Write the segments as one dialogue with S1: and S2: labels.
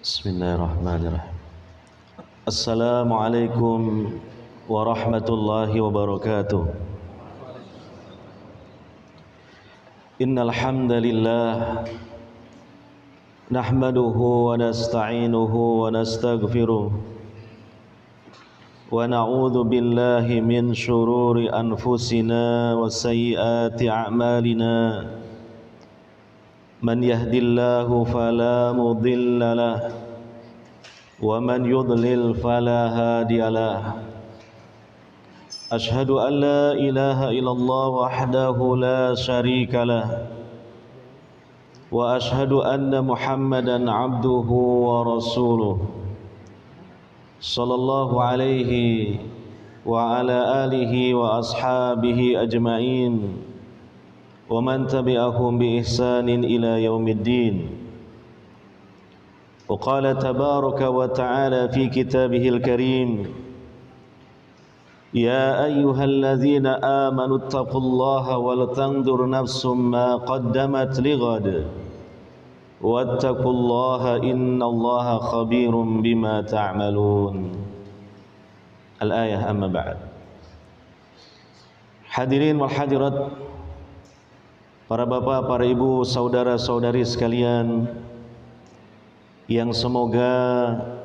S1: Bismillahirrahmanirrahim. Assalamualaikum warahmatullahi wabarakatuh. Innal hamdalillah nahmaduhu wa nasta'inuhu wa nastaghfiruh wa na'udzu billahi min shururi anfusina wa sayyiati a'malina. Man yahdillahu fala mudilla lahu wa man yudlil fala hadiya lahu. Ashhadu an la ilaha illallah wahdahu la syarika lahu wa ashhadu anna Muhammadan abduhu wa rasuluh sallallahu alaihi wa ala alihi wa ashabihi ajma'in wa man tabi'ahum bi ihsanin ila yaumiddin. Wa qala tabaraka wa ta'ala fi kitabihil karim, ya ayyuhalladzina amanu taqullaha wal tanzur nafsum ma qaddamat lighad wattaqullaha innallaha khabirum bima ta'malun. Al-ayah, amma ba'd. Hadirin wal hadirat, para bapak, para ibu, saudara-saudari sekalian yang semoga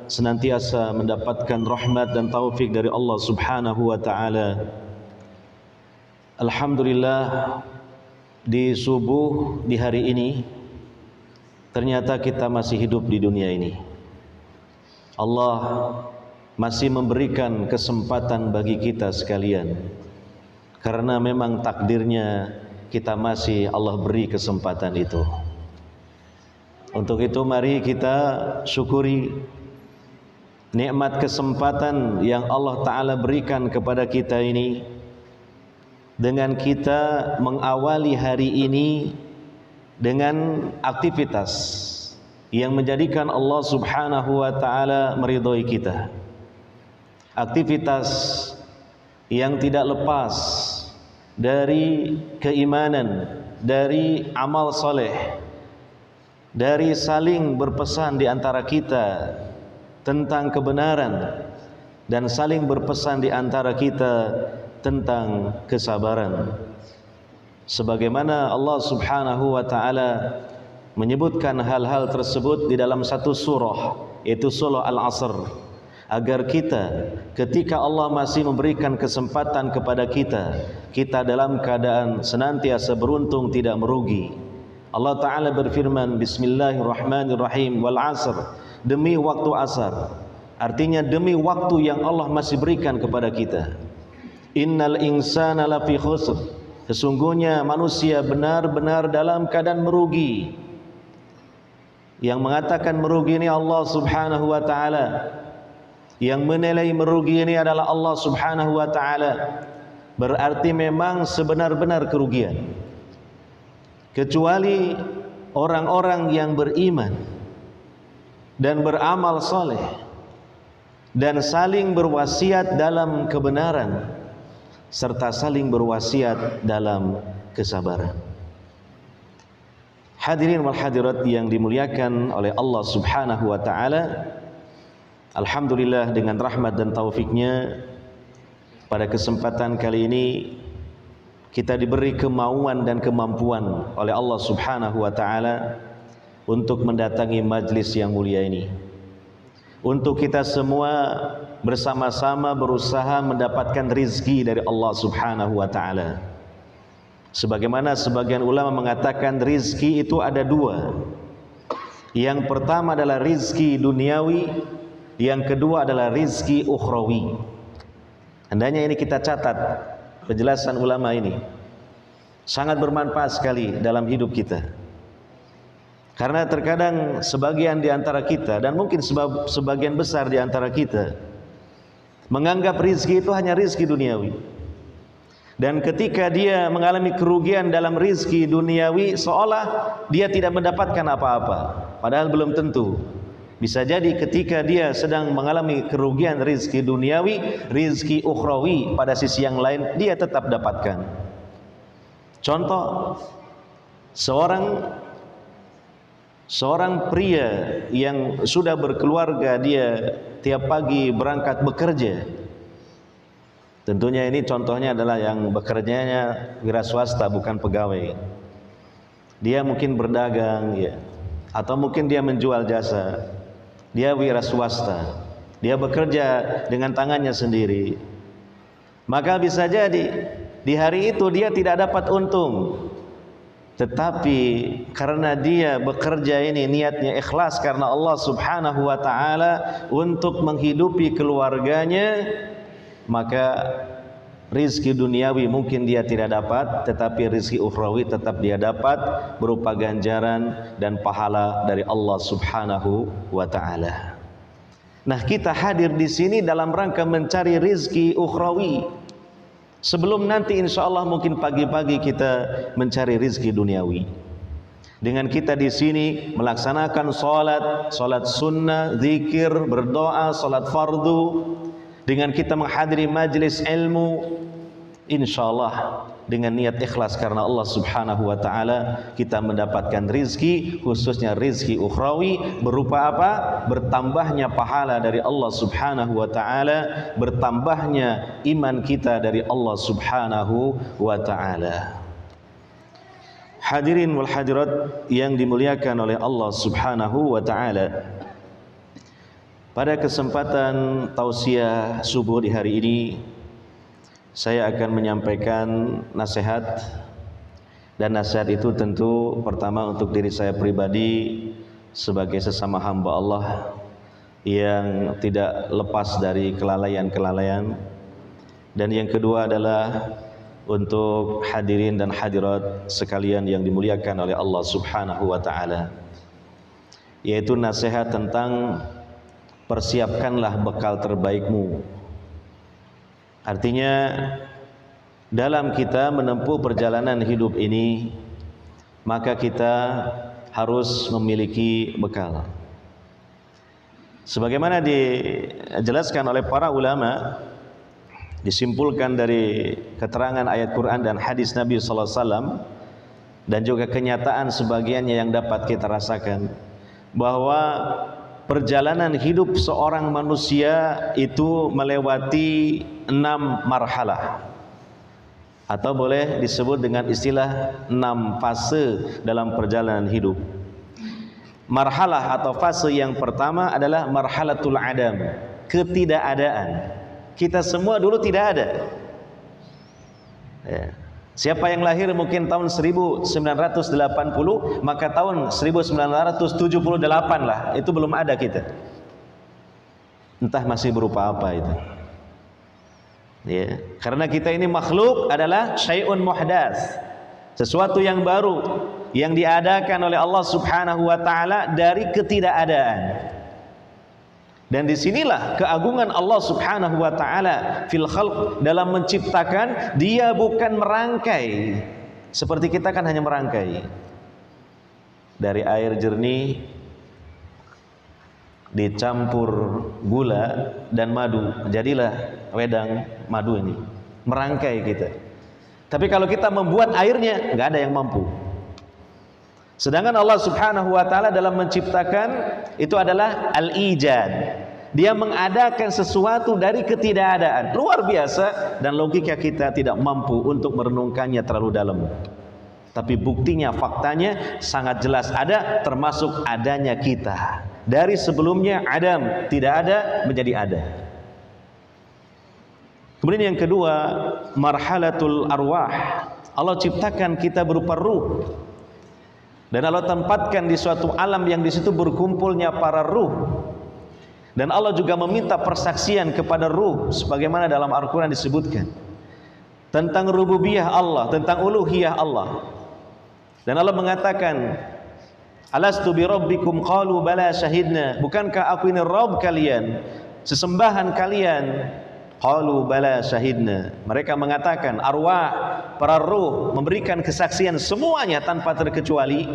S1: senantiasa mendapatkan rahmat dan taufik dari Allah Subhanahu wa taala. Alhamdulillah, di subuh di hari ini ternyata kita masih hidup di dunia ini. Allah masih memberikan kesempatan bagi kita sekalian, karena memang takdirnya kita masih Allah beri kesempatan itu. Untuk itu mari kita syukuri nikmat kesempatan yang Allah Ta'ala berikan kepada kita ini, dengan kita mengawali hari ini dengan aktivitas yang menjadikan Allah Subhanahu wa Ta'ala meridhoi kita. Aktivitas yang tidak lepas dari keimanan, dari amal soleh, dari saling berpesan di antara kita tentang kebenaran, dan saling berpesan di antara kita tentang kesabaran. Sebagaimana Allah Subhanahu wa taala menyebutkan hal-hal tersebut di dalam satu surah, yaitu surah Al-Asr, agar kita ketika Allah masih memberikan kesempatan kepada kita dalam keadaan senantiasa beruntung, tidak merugi. Allah Ta'ala berfirman, Bismillahirrahmanirrahim, wal asr, demi waktu asar. Artinya demi waktu yang Allah masih berikan kepada kita. Innal insana lafi khusr, sesungguhnya manusia benar-benar dalam keadaan merugi. Yang mengatakan merugi ini Allah Subhanahu wa ta'ala. Yang menilai merugi ini adalah Allah Subhanahu wa ta'ala. Berarti memang sebenar-benar kerugian. Kecuali orang-orang yang beriman dan beramal soleh dan saling berwasiat dalam kebenaran, serta saling berwasiat dalam kesabaran. Hadirin wal hadirat yang dimuliakan oleh Allah Subhanahu wa ta'ala, alhamdulillah dengan rahmat dan taufiknya pada kesempatan kali ini kita diberi kemauan dan kemampuan oleh Allah Subhanahu wa ta'ala untuk mendatangi majlis yang mulia ini, untuk kita semua bersama-sama berusaha mendapatkan rizki dari Allah Subhanahu wa ta'ala. Sebagaimana sebagian ulama mengatakan rizki itu ada dua. Yang pertama adalah rizki duniawi, yang kedua adalah rizki ukhrawi. Hendaknya ini kita catat, penjelasan ulama ini sangat bermanfaat sekali dalam hidup kita. Karena terkadang sebagian di antara kita, dan mungkin sebagian besar di antara kita, menganggap rizki itu hanya rizki duniawi. Dan ketika dia mengalami kerugian dalam rizki duniawi, seolah dia tidak mendapatkan apa-apa. Padahal belum tentu. Bisa jadi ketika dia sedang mengalami kerugian rizki duniawi, rizki ukhrawi pada sisi yang lain dia tetap dapatkan. Contoh, seorang Seorang pria yang sudah berkeluarga, dia tiap pagi berangkat bekerja. Tentunya ini contohnya adalah yang bekerjanya wira swasta, bukan pegawai. Dia mungkin berdagang ya, atau mungkin dia menjual jasa. Dia wira swasta, dia bekerja dengan tangannya sendiri. Maka bisa jadi di hari itu dia tidak dapat untung. Tetapi karena dia bekerja ini niatnya ikhlas karena Allah Subhanahu wa taala untuk menghidupi keluarganya, maka rizki duniawi mungkin dia tidak dapat, tetapi rizki ukhrawi tetap dia dapat berupa ganjaran dan pahala dari Allah Subhanahu wa taala. Nah, kita hadir di sini dalam rangka mencari rizki ukhrawi. Sebelum nanti insya Allah mungkin pagi-pagi kita mencari rizki duniawi. Dengan kita di sini melaksanakan salat sunnah, zikir, berdoa, salat fardu. Dengan kita menghadiri majlis ilmu, insya Allah dengan niat ikhlas karena Allah Subhanahu wa taala, kita mendapatkan rizki, khususnya rizki ukhrawi, berupa apa? Bertambahnya pahala dari Allah Subhanahu wa taala, bertambahnya iman kita dari Allah Subhanahu wa taala. Hadirin wal hadirat yang dimuliakan oleh Allah Subhanahu wa taala, pada kesempatan tausiah subuh di hari ini, saya akan menyampaikan nasihat, dan nasihat itu tentu pertama untuk diri saya pribadi sebagai sesama hamba Allah yang tidak lepas dari kelalaian-kelalaian, dan yang kedua adalah untuk hadirin dan hadirat sekalian yang dimuliakan oleh Allah Subhanahu wa taala, yaitu nasihat tentang persiapkanlah bekal terbaikmu. Artinya dalam kita menempuh perjalanan hidup ini, maka kita harus memiliki bekal. Sebagaimana dijelaskan oleh para ulama, disimpulkan dari keterangan ayat Quran dan hadis Nabi sallallahu alaihi wasallam, dan juga kenyataan sebagiannya yang dapat kita rasakan, bahwa perjalanan hidup seorang manusia itu melewati 6 marhalah, atau boleh disebut dengan istilah 6 fase dalam perjalanan hidup. Marhalah atau fase yang pertama adalah marhalatul adam, ketidakadaan. Kita semua dulu tidak ada ya. Siapa yang lahir mungkin tahun 1980, maka tahun 1978 lah, itu belum ada kita. Entah masih berupa apa itu. Ya, karena kita ini makhluk adalah syai'un muhdats, sesuatu yang baru yang diadakan oleh Allah Subhanahu wa taala dari ketidakadaan. Dan disinilah keagungan Allah Subhanahu wa ta'ala fil khalq, dalam menciptakan. Dia bukan merangkai seperti kita kan hanya merangkai. Dari air jernih dicampur gula dan madu, jadilah wedang madu ini. Merangkai kita. Tapi kalau kita membuat airnya, nggak ada yang mampu. Sedangkan Allah Subhanahu wa ta'ala dalam menciptakan itu adalah al-ijad. Dia mengadakan sesuatu dari ketidakadaan. Luar biasa, dan logika kita tidak mampu untuk merenungkannya terlalu dalam. Tapi buktinya, faktanya sangat jelas ada, termasuk adanya kita. Dari sebelumnya Adam tidak ada menjadi ada. Kemudian yang kedua, marhalatul arwah. Allah ciptakan kita berupa ruh. Dan Allah tempatkan di suatu alam yang di situ berkumpulnya para ruh. Dan Allah juga meminta persaksian kepada ruh, sebagaimana dalam Al-Quran disebutkan tentang rububiyah Allah, tentang uluhiyah Allah. Dan Allah mengatakan, alastu bi rabbikum qalu bala syahidna, bukankah aku ini Rabb kalian, sesembahan kalian? Qalu bala syahidna. Mereka mengatakan, arwah, para ruh memberikan kesaksian semuanya tanpa terkecuali,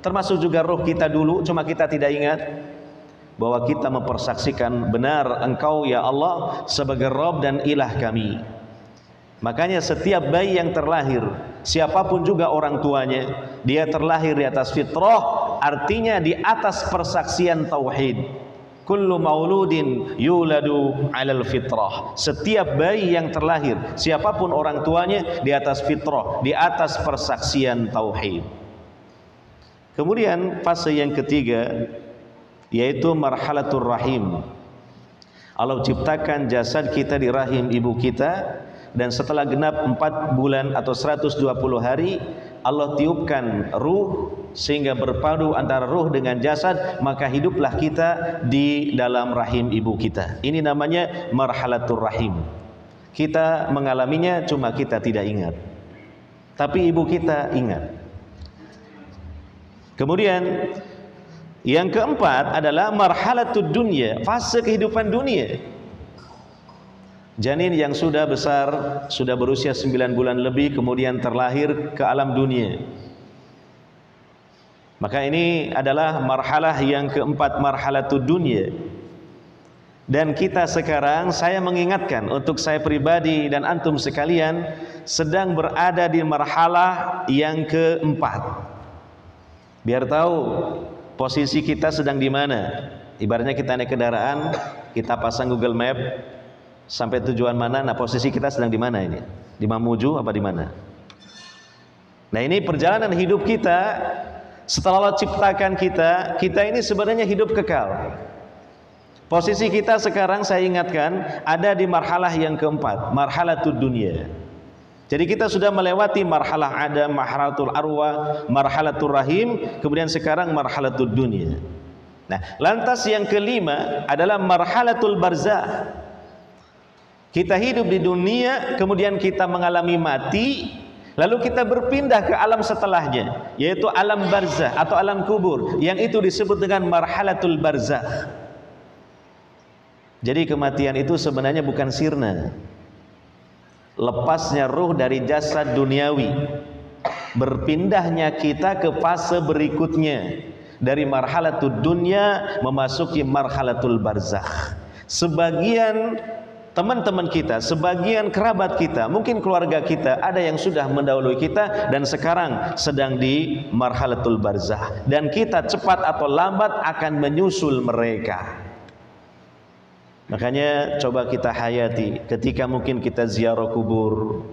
S1: termasuk juga ruh kita dulu, cuma kita tidak ingat, bahwa kita mempersaksikan benar Engkau ya Allah sebagai Rabb dan ilah kami. Makanya setiap bayi yang terlahir, siapapun juga orang tuanya, dia terlahir di atas fitrah artinya di atas persaksian tauhid. Kullu mauludin yuladu 'alal fitrah. Setiap bayi yang terlahir, siapapun orang tuanya, di atas fitrah, di atas persaksian tauhid. Kemudian fase yang ketiga yaitu marhalatur rahim. Allah ciptakan jasad kita di rahim ibu kita, dan setelah genap 4 bulan atau 120 hari Allah tiupkan ruh sehingga berpadu antara ruh dengan jasad, maka hiduplah kita di dalam rahim ibu kita. Ini namanya marhalatur rahim. Kita mengalaminya, cuma kita tidak ingat, tapi ibu kita ingat. Kemudian yang keempat adalah marhalatud dunya, fase kehidupan dunia. Janin yang sudah besar, sudah berusia 9 bulan lebih, kemudian terlahir ke alam dunia. Maka ini adalah marhalah yang keempat, marhalatud dunya. Dan kita sekarang, saya mengingatkan untuk saya pribadi dan antum sekalian, sedang berada di marhalah yang keempat. Biar tahu posisi kita sedang di mana. Ibaratnya kita naik kendaraan, kita pasang Google Map, sampai tujuan mana, nah posisi kita sedang di mana ini? Di Mamuju apa di mana? Nah, ini perjalanan hidup kita. Setelah Allah ciptakan kita ini sebenarnya hidup kekal. Posisi kita sekarang, saya ingatkan, ada di marhalah yang keempat, marhalatud dunya. Jadi kita sudah melewati marhalah adam, marhalatul arwah, marhalatul rahim, kemudian sekarang marhalatud dunya. Nah, lantas yang kelima adalah marhalatul barzah. Kita hidup di dunia, kemudian kita mengalami mati, lalu kita berpindah ke alam setelahnya, yaitu alam barzah atau alam kubur, yang itu disebut dengan marhalatul barzah. Jadi kematian itu sebenarnya bukan sirna, lepasnya ruh dari jasad duniawi, berpindahnya kita ke fase berikutnya, dari marhalatud dunya memasuki marhalatul barzakh. Sebagian teman-teman kita, sebagian kerabat kita, mungkin keluarga kita, ada yang sudah mendahului kita dan sekarang sedang di marhalatul barzakh, dan kita cepat atau lambat akan menyusul mereka. Makanya coba kita hayati ketika mungkin kita ziarah kubur,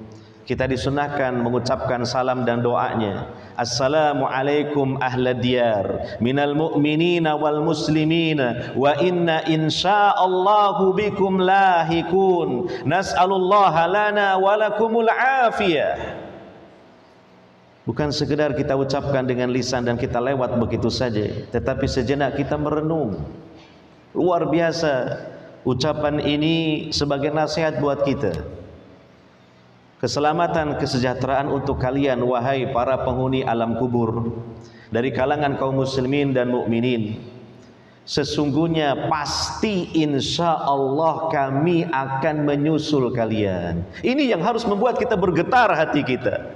S1: kita disunahkan mengucapkan salam dan doanya. Assalamualaikum ahla diyar minal mu'minina wal muslimina wa inna insyaallahu bikum lahikun nas'alullaha lana walakumul afiyah. Bukan sekedar kita ucapkan dengan lisan dan kita lewat begitu saja, tetapi sejenak kita merenung. Luar biasa ucapan ini sebagai nasihat buat kita. Keselamatan, kesejahteraan untuk kalian wahai para penghuni alam kubur dari kalangan kaum muslimin dan mukminin. Sesungguhnya pasti insya Allah kami akan menyusul kalian. Ini yang harus membuat kita bergetar hati kita.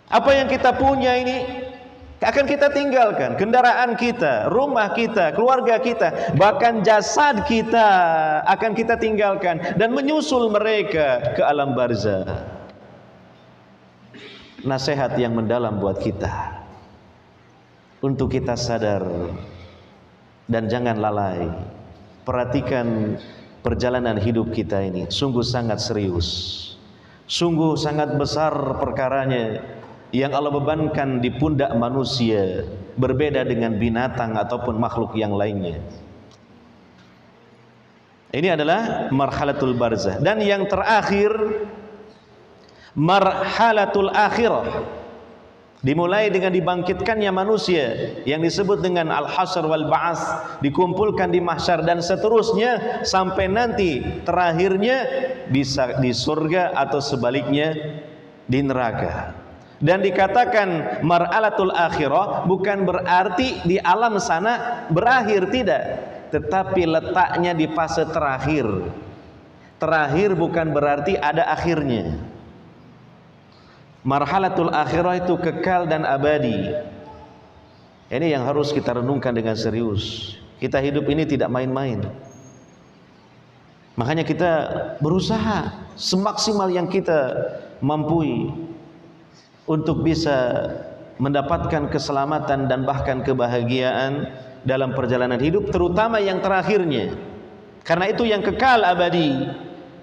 S1: Apa yang kita punya ini akan kita tinggalkan, kendaraan kita, rumah kita, keluarga kita, bahkan jasad kita akan kita tinggalkan dan menyusul mereka ke alam barzah. Nasihat yang mendalam buat kita untuk kita sadar dan jangan lalai. Perhatikan perjalanan hidup kita ini, sungguh sangat serius, sungguh sangat besar perkaranya yang Allah bebankan di pundak manusia, berbeda dengan binatang ataupun makhluk yang lainnya. Ini adalah marhalatul barzah. Dan yang terakhir, marhalatul akhirah, dimulai dengan dibangkitkannya manusia yang disebut dengan al-hasr wal ba'ats, dikumpulkan di mahsyar dan seterusnya sampai nanti terakhirnya bisa di surga atau sebaliknya di neraka. Dan dikatakan marhalatul akhirah bukan berarti di alam sana berakhir, tidak, tetapi letaknya di fase terakhir. Terakhir bukan berarti ada akhirnya. Marhalatul akhirah itu kekal dan abadi. Ini yang harus kita renungkan dengan serius. Kita hidup ini tidak main-main. Makanya kita berusaha semaksimal yang kita mampu untuk bisa mendapatkan keselamatan dan bahkan kebahagiaan dalam perjalanan hidup, terutama yang terakhirnya. Karena itu yang kekal abadi.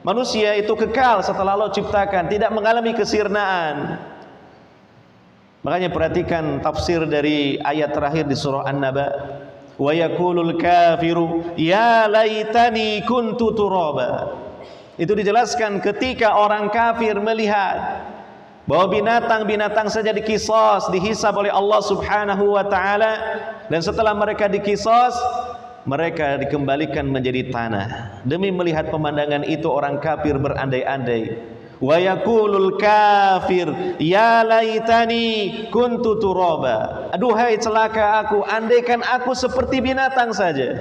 S1: Manusia itu kekal setelah Allah ciptakan, tidak mengalami kesirnaan. Makanya perhatikan tafsir dari ayat terakhir di surah An-Naba. Wa yaqulul kafiru ya laitani kuntu turaba. Itu dijelaskan ketika orang kafir melihat bahwa binatang-binatang saja dikisos, dihisab oleh Allah Subhanahu wa taala, dan setelah mereka dikisos, mereka dikembalikan menjadi tanah. Demi melihat pemandangan itu, orang kafir berandai-andai. Wa yaqulul kafir ya laitani kuntu turaba. Aduhai celaka aku, andaikan aku seperti binatang saja.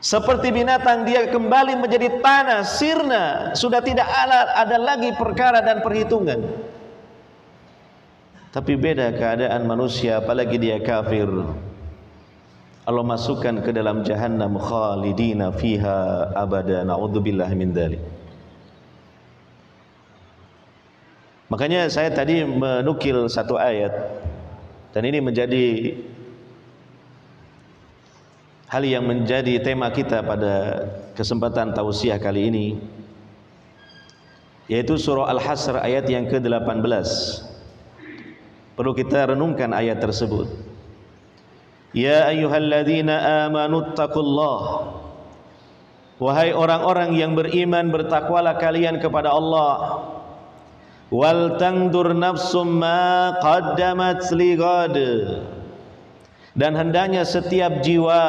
S1: Seperti binatang dia kembali menjadi tanah, sirna, sudah tidak ada lagi perkara dan perhitungan. Tapi beda keadaan manusia, apalagi dia kafir. Allah masukkan ke dalam jahannam khalidina fiha abada, na'udzubillahi min dzalik. Makanya saya tadi menukil satu ayat, dan ini menjadi hal yang menjadi tema kita pada kesempatan tausiah kali ini, yaitu surah Al-Hasr ayat yang ke-18. Perlu kita renungkan ayat tersebut. Ya ayyuhalladzina amanu taqullah. Wahai orang-orang yang beriman, bertakwalah kalian kepada Allah. Wal tangdur nafsum ma qaddamat ligad. Dan hendaknya setiap jiwa,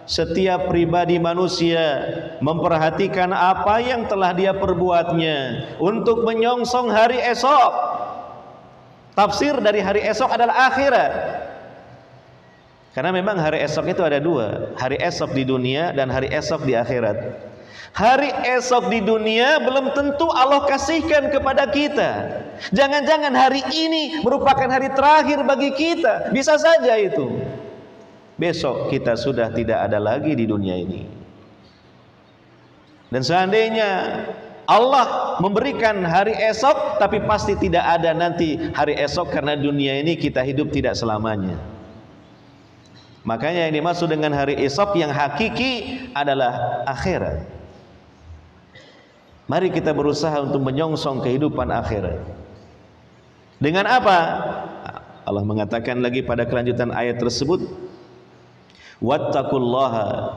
S1: setiap pribadi manusia memperhatikan apa yang telah dia perbuatnya untuk menyongsong hari esok. Tafsir dari hari esok adalah akhirat. Karena memang hari esok itu ada dua, hari esok di dunia dan hari esok di akhirat. Hari esok di dunia belum tentu Allah kasihkan kepada kita. Jangan-jangan hari ini merupakan hari terakhir bagi kita. Bisa saja itu. Besok kita sudah tidak ada lagi di dunia ini. Dan seandainya Allah memberikan hari esok, tapi pasti tidak ada nanti hari esok, karena dunia ini kita hidup tidak selamanya. Makanya yang dimaksud dengan hari esok yang hakiki adalah akhirat. Mari kita berusaha untuk menyongsong kehidupan akhirat. Dengan apa? Allah mengatakan lagi pada kelanjutan ayat tersebut, wattaqullaha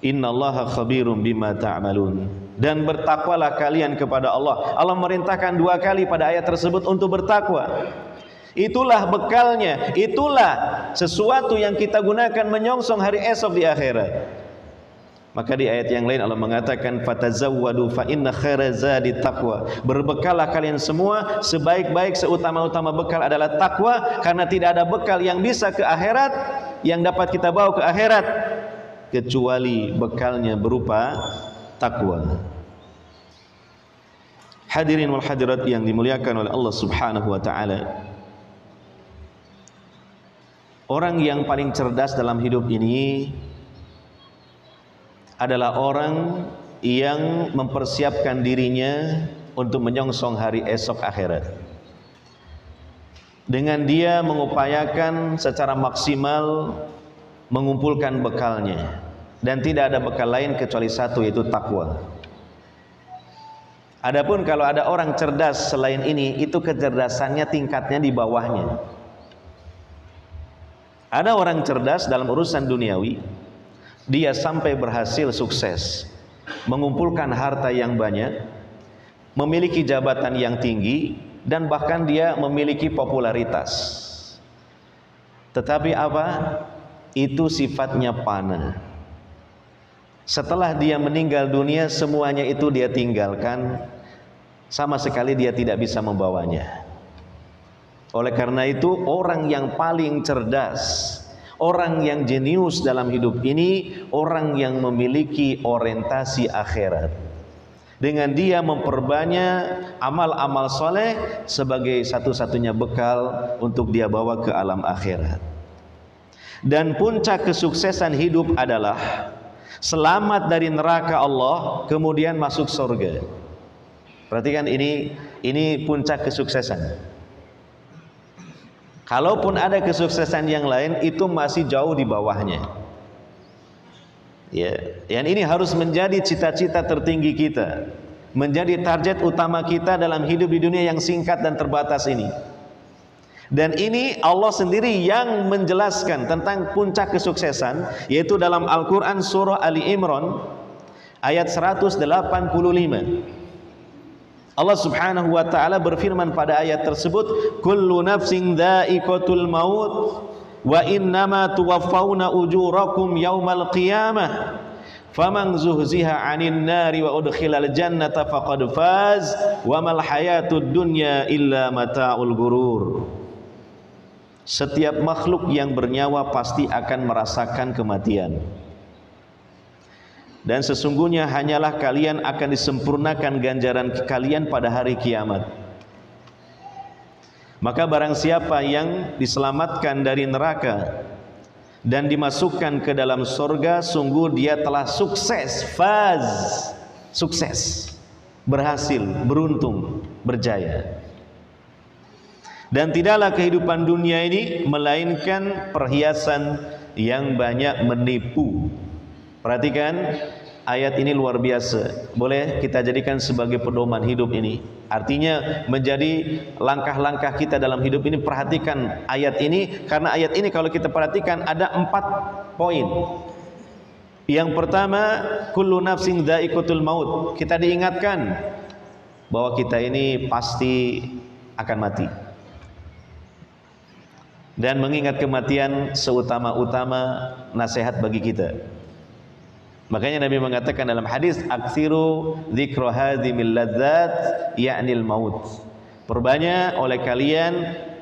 S1: innallaha khabirum bima ta'malun. Dan bertakwalah kalian kepada Allah. Allah merintahkan dua kali pada ayat tersebut untuk bertakwa. Itulah bekalnya, itulah sesuatu yang kita gunakan menyongsong hari esok di akhirat. Maka di ayat yang lain Allah mengatakan fatazawwadu fa inna khairazadi taqwa. Berbekalah kalian semua, sebaik-baik seutama-utama bekal adalah takwa, karena tidak ada bekal yang bisa ke akhirat, yang dapat kita bawa ke akhirat, kecuali bekalnya berupa takwa. Hadirin wal hadirat yang dimuliakan oleh Allah Subhanahu wa taala. Orang yang paling cerdas dalam hidup ini adalah orang yang mempersiapkan dirinya untuk menyongsong hari esok akhirat. Dengan dia mengupayakan secara maksimal mengumpulkan bekalnya, dan tidak ada bekal lain kecuali satu, yaitu takwa. Adapun kalau ada orang cerdas selain ini, itu kecerdasannya tingkatnya di bawahnya. Ada orang cerdas dalam urusan duniawi, dia sampai berhasil sukses, mengumpulkan harta yang banyak, memiliki jabatan yang tinggi, dan bahkan dia memiliki popularitas. Tetapi apa? Itu sifatnya fana. Setelah dia meninggal dunia, semuanya itu dia tinggalkan, sama sekali dia tidak bisa membawanya. Oleh karena itu, orang yang paling cerdas, orang yang jenius dalam hidup ini, orang yang memiliki orientasi akhirat. Dengan dia memperbanyak amal-amal soleh sebagai satu-satunya bekal untuk dia bawa ke alam akhirat. Dan puncak kesuksesan hidup adalah selamat dari neraka Allah, kemudian masuk surga. Perhatikan ini puncak kesuksesan. Kalaupun ada kesuksesan yang lain, itu masih jauh di bawahnya. Ya, yang ini harus menjadi cita-cita tertinggi kita, menjadi target utama kita dalam hidup di dunia yang singkat dan terbatas ini. Dan ini Allah sendiri yang menjelaskan tentang puncak kesuksesan, yaitu dalam Al-Quran surah Ali Imran ayat 185. Allah subhanahu wa ta'ala berfirman pada ayat tersebut, kullu nafsin dha'iqatul maut wa innama tuwaffawna ujurakum yawmal qiyamah faman zuhziha 'anil nari wa udkhilal jannata faqad faz wa mal hayatud dunya illa mata'ul ghurur. Setiap makhluk yang bernyawa pasti akan merasakan kematian, dan sesungguhnya hanyalah kalian akan disempurnakan ganjaran kalian pada hari kiamat. Maka barang siapa yang diselamatkan dari neraka dan dimasukkan ke dalam surga, sungguh dia telah sukses, faz, sukses, berhasil, beruntung, berjaya. Dan tidaklah kehidupan dunia ini melainkan perhiasan yang banyak menipu. Perhatikan, ayat ini luar biasa. Boleh kita jadikan sebagai pedoman hidup ini. Artinya menjadi langkah-langkah kita dalam hidup ini. Perhatikan ayat ini, karena ayat ini kalau kita perhatikan ada 4 poin. Yang pertama, kullu nafsin dha'iqatul maut. Kita diingatkan bahwa kita ini pasti akan mati. Dan mengingat kematian seutama-utama nasihat bagi kita. Makanya Nabi mengatakan dalam hadis, aksiru dzikra hadzimil ladzat ya'nil maut. Perbanyak oleh kalian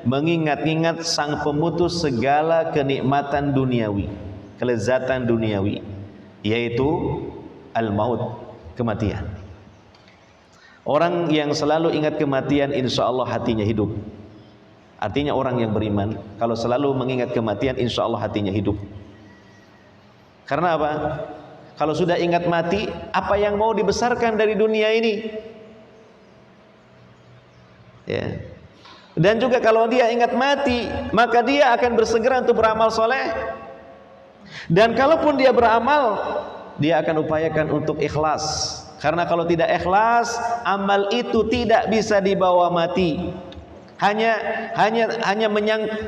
S1: mengingat-ingat sang pemutus segala kenikmatan duniawi, kelezatan duniawi, yaitu al-maut, kematian. Orang yang selalu ingat kematian, insya Allah hatinya hidup. Artinya orang yang beriman kalau selalu mengingat kematian, insya Allah hatinya hidup. Karena apa? Kalau sudah ingat mati, apa yang mau dibesarkan dari dunia ini? Ya. Dan juga kalau dia ingat mati, maka dia akan bersegera untuk beramal soleh. Dan kalaupun dia beramal, dia akan upayakan untuk ikhlas. Karena kalau tidak ikhlas, amal itu tidak bisa dibawa mati. Hanya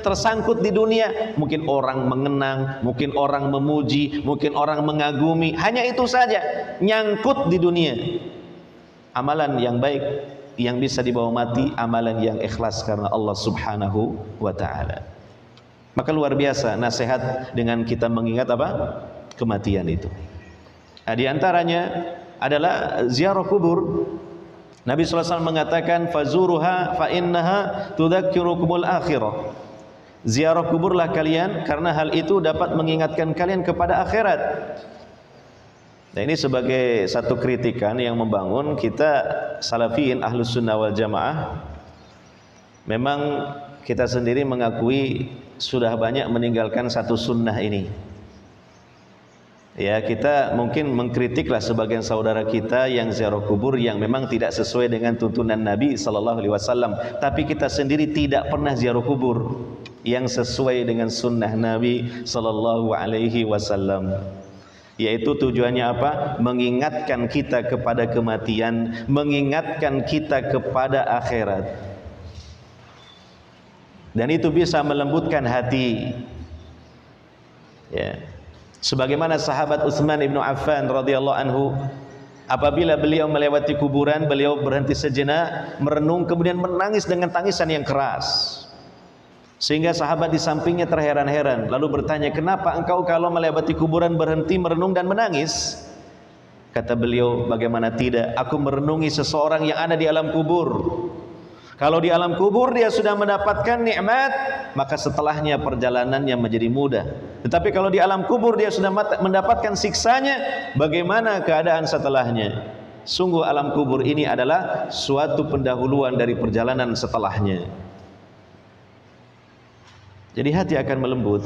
S1: tersangkut di dunia. Mungkin orang mengenang, mungkin orang memuji, mungkin orang mengagumi. Hanya itu saja, nyangkut di dunia. Amalan yang baik yang bisa dibawa mati, amalan yang ikhlas karena Allah subhanahu wa ta'ala. Maka luar biasa nasihat dengan kita mengingat apa? Kematian itu. Nah, di antaranya adalah ziarah kubur. Nabi SAW mengatakan, fazuruha fa innaha tudzakirukumul akhirah. Ziarah kuburlah kalian, karena hal itu dapat mengingatkan kalian kepada akhirat. Nah, ini sebagai satu kritikan yang membangun kita salafiyin ahlus sunnah wal jamaah. Memang kita sendiri mengakui sudah banyak meninggalkan satu sunnah ini. Ya, kita mungkin mengkritiklah sebagian saudara kita yang ziarah kubur yang memang tidak sesuai dengan tuntunan Nabi sallallahu alaihi wasallam, tapi kita sendiri tidak pernah ziarah kubur yang sesuai dengan sunnah Nabi sallallahu alaihi wasallam. Yaitu tujuannya apa? Mengingatkan kita kepada kematian, mengingatkan kita kepada akhirat. Dan itu bisa melembutkan hati. Ya. Sebagaimana sahabat Utsman bin Affan radhiyallahu anhu, apabila beliau melewati kuburan, beliau berhenti sejenak, merenung, kemudian menangis dengan tangisan yang keras. Sehingga sahabat di sampingnya terheran-heran, lalu bertanya, kenapa engkau kalau melewati kuburan berhenti merenung dan menangis? Kata beliau, bagaimana tidak, aku merenungi seseorang yang ada di alam kubur. Kalau di alam kubur dia sudah mendapatkan nikmat, maka setelahnya perjalanannya menjadi mudah. Tetapi kalau di alam kubur dia sudah mendapatkan siksanya, bagaimana keadaan setelahnya? Sungguh alam kubur ini adalah suatu pendahuluan dari perjalanan setelahnya. Jadi hati akan melembut.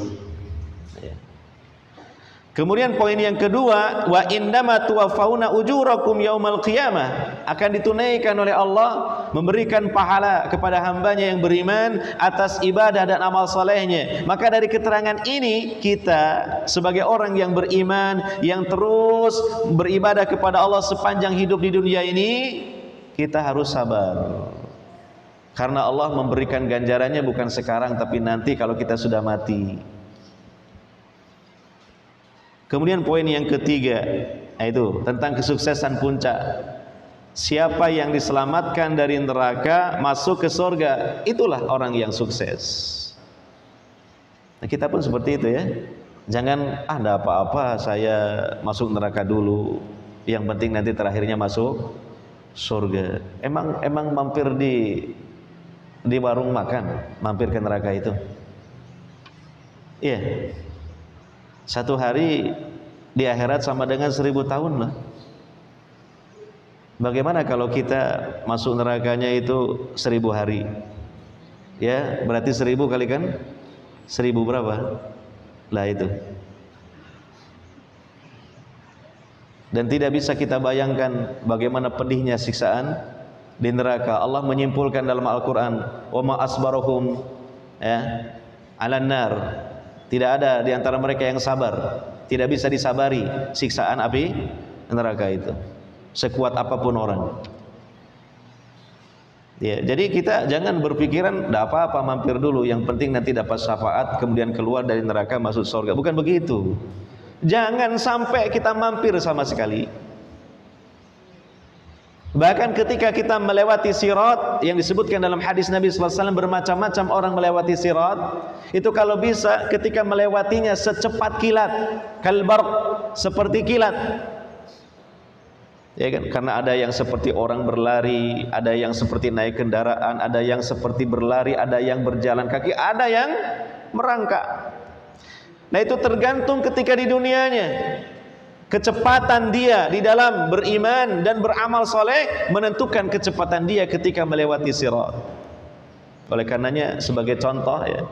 S1: Kemudian poin yang kedua, wa indama tuwaffawna ujurakum yaumal qiyamah. akan ditunaikan oleh Allah, memberikan pahala kepada hambanya yang beriman atas ibadah dan amal solehnya. Maka dari keterangan ini, kita sebagai orang yang beriman, yang terus beribadah kepada Allah sepanjang hidup di dunia ini, kita harus sabar. Karena Allah memberikan ganjarannya bukan sekarang, tapi nanti kalau kita sudah mati. Kemudian poin yang ketiga, itu tentang kesuksesan puncak. Siapa yang diselamatkan dari neraka masuk ke surga, itulah orang yang sukses. Nah, kita pun seperti itu ya. Jangan ada apa-apa saya masuk neraka dulu, yang penting nanti terakhirnya masuk surga. Emang mampir di warung makan, mampir ke neraka itu. Iya. Satu hari di akhirat sama dengan 1000 tahun lah. Bagaimana kalau kita masuk nerakanya itu 1000 hari? Ya, berarti 1000 kalikan 1000 berapa? Lah itu. Dan tidak bisa kita bayangkan bagaimana pedihnya siksaan di neraka. Allah menyimpulkan dalam Al-Qur'an, "Wa ma asbarahum ya 'alan nar." Tidak ada di antara mereka yang sabar. Tidak bisa disabari siksaan api neraka itu, sekuat apapun orang. Ya, jadi kita jangan berpikiran tidak apa-apa mampir dulu, yang penting nanti dapat syafaat kemudian keluar dari neraka masuk surga. Bukan begitu. Jangan sampai kita mampir sama sekali. Bahkan ketika kita melewati sirat, yang disebutkan dalam hadis Nabi SAW, bermacam-macam orang melewati sirat. Itu kalau bisa ketika melewatinya secepat kilat, kalbar, seperti kilat. Ya kan? Karena ada yang seperti orang berlari, ada yang seperti naik kendaraan, ada yang seperti berlari, ada yang berjalan kaki, ada yang merangkak. Nah, itu tergantung ketika di dunianya. Kecepatan dia di dalam beriman dan beramal soleh menentukan kecepatan dia ketika melewati sirat. Oleh karenanya, sebagai contoh ya,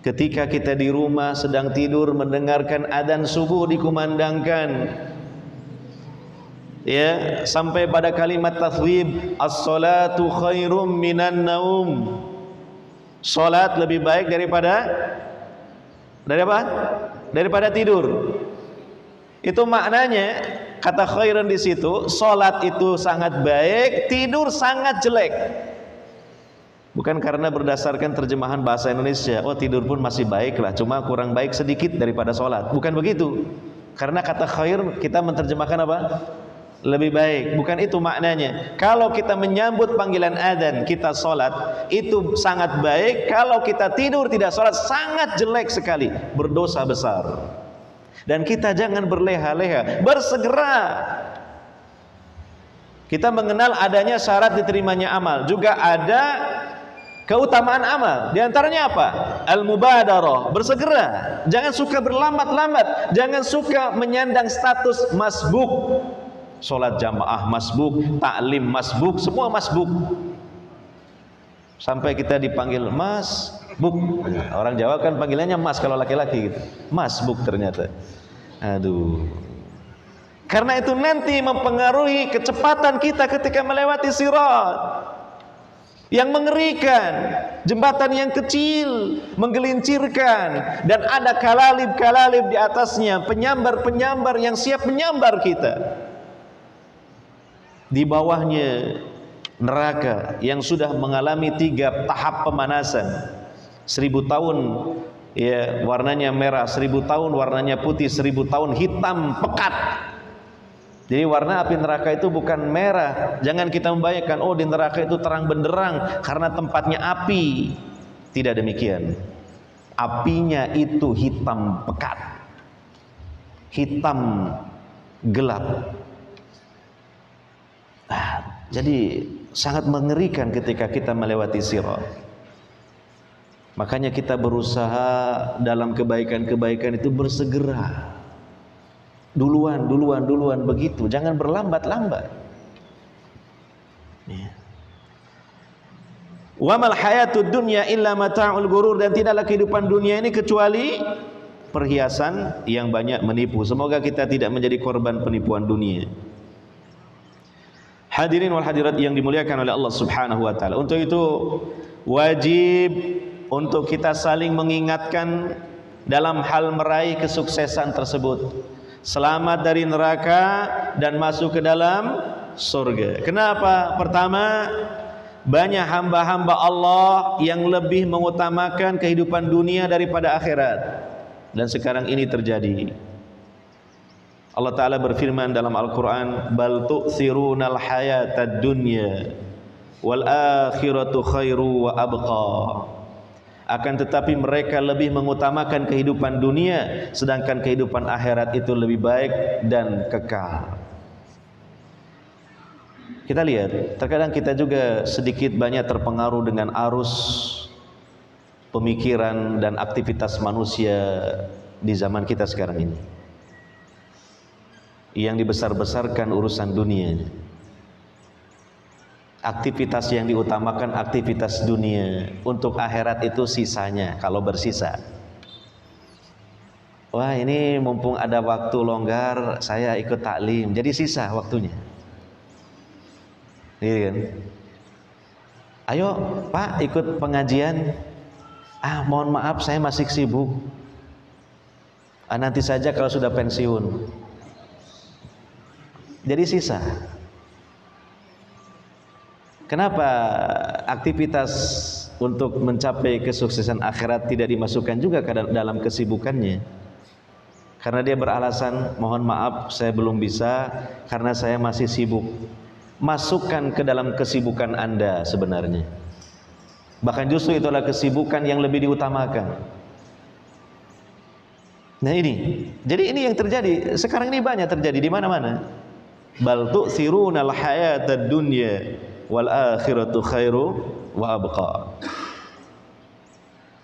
S1: ketika kita di rumah sedang tidur mendengarkan adzan subuh dikumandangkan, ya, sampai pada kalimat tathwib, as-salatu khairum minan naum. Salat lebih baik daripada apa? Daripada tidur. Itu maknanya, kata khairan di situ, salat itu sangat baik, tidur sangat jelek. Bukan karena berdasarkan terjemahan bahasa Indonesia, oh tidur pun masih baik lah, cuma kurang baik sedikit daripada salat. Bukan begitu. Karena kata khair kita menerjemahkan apa? Lebih baik. Bukan itu maknanya. Kalau kita menyambut panggilan adzan, kita salat, itu sangat baik. Kalau kita tidur tidak salat, sangat jelek sekali, berdosa besar. Dan kita jangan berleha-leha, bersegera. Kita mengenal adanya syarat diterimanya amal, juga ada keutamaan amal. Di antaranya apa? Al-mubadarah, bersegera. Jangan suka berlambat-lambat, jangan suka menyandang status masbuk. Salat jamaah masbuk, taklim masbuk, semua masbuk. Sampai kita dipanggil Mas Buk. Orang Jawa kan panggilannya Mas kalau laki-laki gitu. Mas Buk ternyata. Aduh. Karena itu nanti mempengaruhi kecepatan kita ketika melewati sirat. Yang mengerikan, jembatan yang kecil, menggelincirkan, dan ada kalalib-kalalib di atasnya, penyambar-penyambar yang siap menyambar kita. Di bawahnya neraka yang sudah mengalami 3 tahap pemanasan. 1000 tahun ya warnanya merah, 1000 tahun warnanya putih, 1000 tahun hitam pekat. Jadi warna api neraka itu bukan merah. Jangan kita membayangkan oh di neraka itu terang benderang karena tempatnya api. Tidak demikian. Apinya itu hitam pekat, hitam gelap. Jadi sangat mengerikan ketika kita melewati sirat. Makanya kita berusaha dalam kebaikan-kebaikan itu bersegera. Duluan begitu. Jangan berlambat-lambat. Ya. Wa mal hayatud dunya illa mata'ul ghurur, dan tidaklah kehidupan dunia ini kecuali perhiasan yang banyak menipu. Semoga kita tidak menjadi korban penipuan dunia. Hadirin wal hadirat yang dimuliakan oleh Allah Subhanahu wa taala. Untuk itu wajib untuk kita saling mengingatkan dalam hal meraih kesuksesan tersebut. Selamat dari neraka dan masuk ke dalam surga. Kenapa? Pertama, banyak hamba-hamba Allah yang lebih mengutamakan kehidupan dunia daripada akhirat. Dan sekarang ini terjadi. Allah Ta'ala berfirman dalam Al-Quran, bal tu'thirunal hayatad dunya wal akhiratu khairu wa abqa. Akan tetapi mereka lebih mengutamakan kehidupan dunia, sedangkan kehidupan akhirat itu lebih baik dan kekal. Kita lihat, terkadang kita juga sedikit banyak terpengaruh dengan arus pemikiran dan aktivitas manusia di zaman kita sekarang ini, yang dibesar-besarkan urusan dunia. Aktivitas yang diutamakan aktivitas dunia, untuk akhirat itu sisanya kalau bersisa. Wah, ini mumpung ada waktu longgar, saya ikut taklim, jadi sisa waktunya. Iya kan? Ayo Pak ikut pengajian. Mohon maaf saya masih sibuk. Nanti saja kalau sudah pensiun. Jadi sisa. Kenapa aktivitas untuk mencapai kesuksesan akhirat tidak dimasukkan juga ke dalam kesibukannya? Karena dia beralasan, mohon maaf saya belum bisa karena saya masih sibuk. Masukkan ke dalam kesibukan Anda sebenarnya. Bahkan justru itulah kesibukan yang lebih diutamakan. Nah ini, jadi ini yang terjadi sekarang ini, banyak terjadi di mana-mana. Bal tu'thirunal hayatad dunya wal akhiratu khairu wa abqa.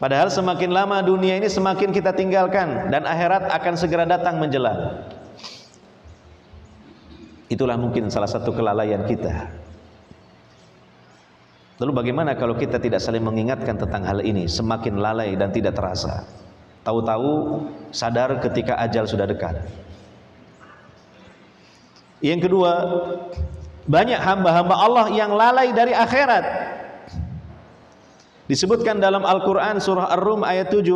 S1: Padahal semakin lama dunia ini semakin kita tinggalkan, dan akhirat akan segera datang menjelang. Itulah mungkin salah satu kelalaian kita. Lalu bagaimana kalau kita tidak saling mengingatkan tentang hal ini? Semakin lalai dan tidak terasa. Tahu-tahu sadar ketika ajal sudah dekat. Yang kedua, banyak hamba-hamba Allah yang lalai dari akhirat. Disebutkan dalam Al-Quran surah Ar-Rum ayat 7,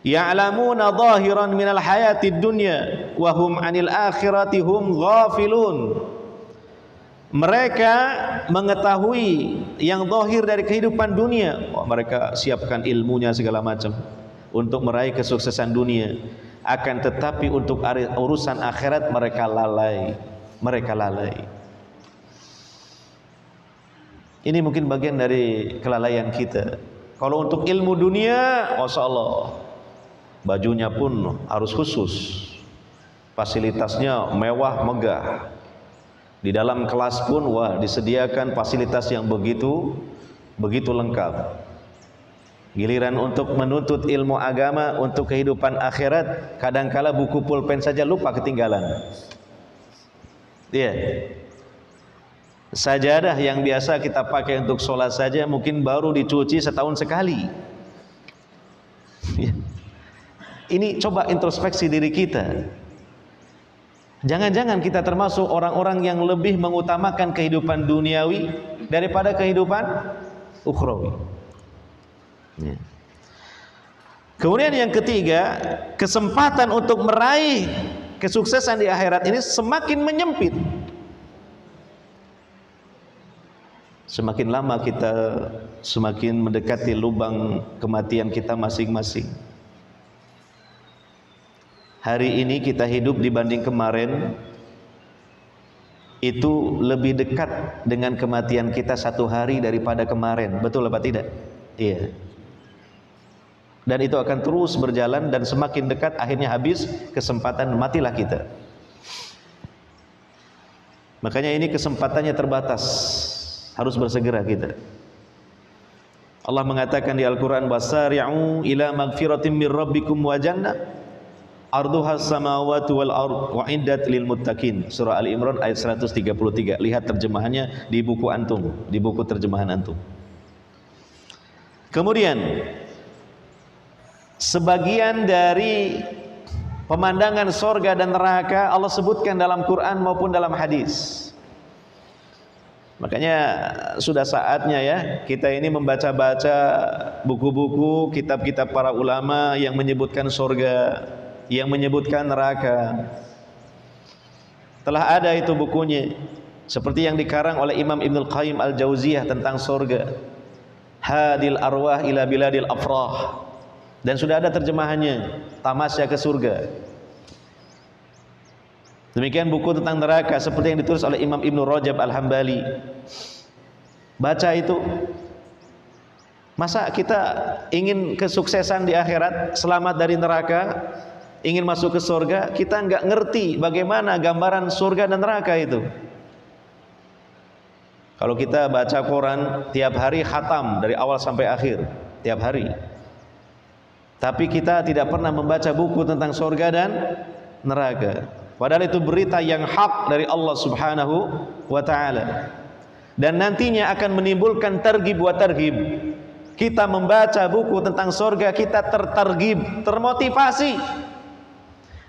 S1: ya'lamuna zahiran minal hayatid dunya wa hum 'anil akhirati hum ghafilun. Mereka mengetahui yang zahir dari kehidupan dunia. Mereka siapkan ilmunya segala macam untuk meraih kesuksesan dunia. Akan tetapi untuk urusan akhirat mereka lalai. Mereka lalai. Ini mungkin bagian dari kelalaian kita. Kalau untuk ilmu dunia, Masya Allah, bajunya pun harus khusus, fasilitasnya mewah megah. Di dalam kelas pun disediakan fasilitas yang begitu lengkap. Giliran untuk menuntut ilmu agama, untuk kehidupan akhirat, kadangkala buku pulpen saja lupa, ketinggalan. Iya. Sajadah yang biasa kita pakai untuk sholat saja mungkin baru dicuci setahun sekali. Ini coba introspeksi diri kita. Jangan-jangan kita termasuk orang-orang yang lebih mengutamakan kehidupan duniawi daripada kehidupan ukhrawi. Kemudian yang ketiga, kesempatan untuk meraih kesuksesan di akhirat ini semakin menyempit. Semakin lama kita semakin mendekati lubang kematian kita masing-masing. Hari ini kita hidup dibanding kemarin itu lebih dekat dengan kematian kita 1 hari daripada kemarin. Betul apa tidak? Iya. Dan itu akan terus berjalan, dan semakin dekat akhirnya habis kesempatan, matilah kita. Makanya ini kesempatannya terbatas, harus bersegera kita. Allah mengatakan di Al-Quran, wasari'u ila magfiratin min rabbikum wa jannah arduhas samawati wal ard wa iddat lil muttaqin. Surah Al-Imran ayat 133. Lihat terjemahannya di buku antum, di buku terjemahan antum. Kemudian sebagian dari pemandangan sorga dan neraka Allah sebutkan dalam Quran maupun dalam hadis. Makanya sudah saatnya ya kita ini membaca-baca buku-buku, kitab-kitab para ulama yang menyebutkan surga, yang menyebutkan neraka. Telah ada itu bukunya, seperti yang dikarang oleh Imam Ibnul Qayyim Al-Jauziyah tentang surga, Hadil Arwah ila Biladil Afrah, dan sudah ada terjemahannya, Tamasya ke Surga. Demikian buku tentang neraka seperti yang ditulis oleh Imam Ibnu Rajab Al-Hambali. Baca itu. Masa kita ingin kesuksesan di akhirat, selamat dari neraka, ingin masuk ke surga, kita nggak ngerti bagaimana gambaran surga dan neraka itu. Kalau kita baca Quran tiap hari khatam dari awal sampai akhir, tiap hari. Tapi kita tidak pernah membaca buku tentang surga dan neraka. Padahal itu berita yang hak dari Allah Subhanahu wa ta'ala. Dan nantinya akan menimbulkan targhib wa tarhib. Kita membaca buku tentang surga, kita tertarghib, termotivasi.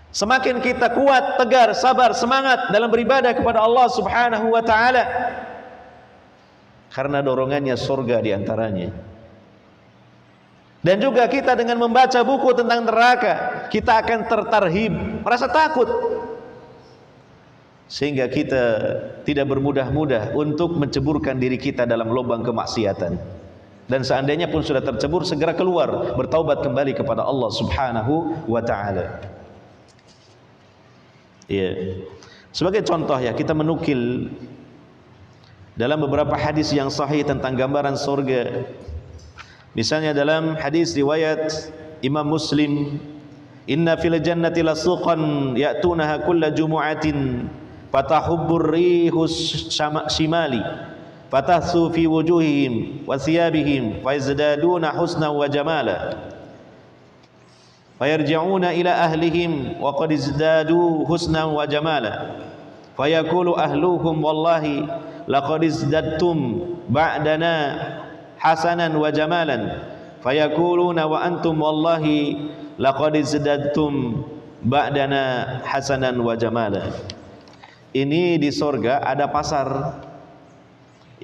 S1: Semakin kita kuat, tegar, sabar, semangat dalam beribadah kepada Allah Subhanahu wa ta'ala. Karena dorongannya surga diantaranya. Dan juga kita dengan membaca buku tentang neraka, kita akan tertarhib, merasa takut. Sehingga kita tidak bermudah-mudah untuk menceburkan diri kita dalam lubang kemaksiatan. Dan seandainya pun sudah tercebur, segera keluar, bertaubat kembali kepada Allah Subhanahu wa ta'ala. Ya. Sebagai contoh ya, kita menukil dalam beberapa hadis yang sahih tentang gambaran surga. Misalnya dalam hadis riwayat Imam Muslim, inna fil jannati lasuqan ya'tunaha kulla jumu'atin fatahubbur rihus shimali fatahsu fi wujuhihim wa thiyabihim fayazdaduna husna wa jamala fayarji'una ila ahlihim wa qad izdadu husna wa jamala fayaqulu ahluhum wallahi laqad izdadtum ba'dana hasanan wa jamalan fayaquluna wa antum wallahi laqad izdadtum ba'dana hasanan wa jamalan. Ini di surga ada pasar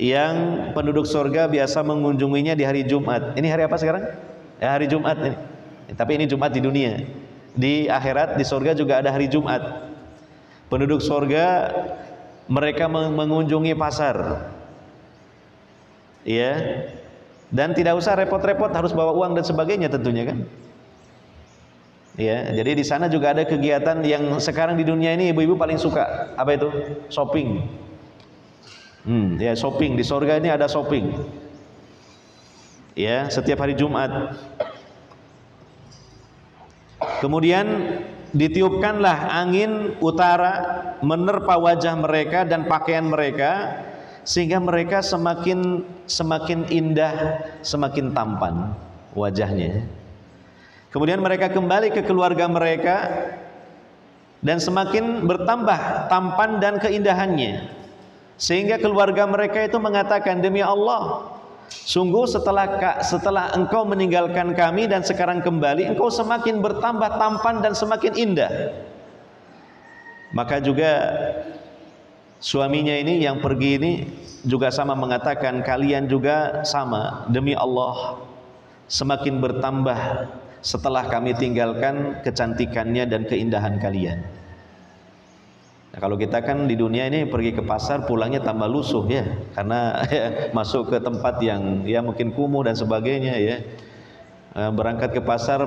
S1: yang penduduk surga biasa mengunjunginya di hari Jumat. Ini hari apa sekarang? Ya, hari Jumat ini. Tapi ini Jumat di dunia. Di akhirat di surga juga ada hari Jumat. Penduduk surga mereka mengunjungi pasar. Ya. Dan tidak usah repot-repot harus bawa uang dan sebagainya tentunya kan. Ya, jadi di sana juga ada kegiatan yang sekarang di dunia ini ibu-ibu paling suka. Apa itu? Shopping. Ya, shopping. Di surga ini ada shopping. Ya, setiap hari Jumat. Kemudian ditiupkanlah angin utara menerpa wajah mereka dan pakaian mereka sehingga mereka semakin indah, semakin tampan wajahnya. Kemudian mereka kembali ke keluarga mereka dan semakin bertambah tampan dan keindahannya. Sehingga keluarga mereka itu mengatakan, demi Allah, sungguh setelah engkau meninggalkan kami dan sekarang kembali, engkau semakin bertambah tampan dan semakin indah. Maka juga suaminya ini yang pergi ini juga sama mengatakan, kalian juga sama, demi Allah, semakin bertambah setelah kami tinggalkan kecantikannya dan keindahan kalian. Nah, kalau kita kan di dunia ini pergi ke pasar pulangnya tambah lusuh ya, karena ya, masuk ke tempat yang ya mungkin kumuh dan sebagainya ya. Berangkat ke pasar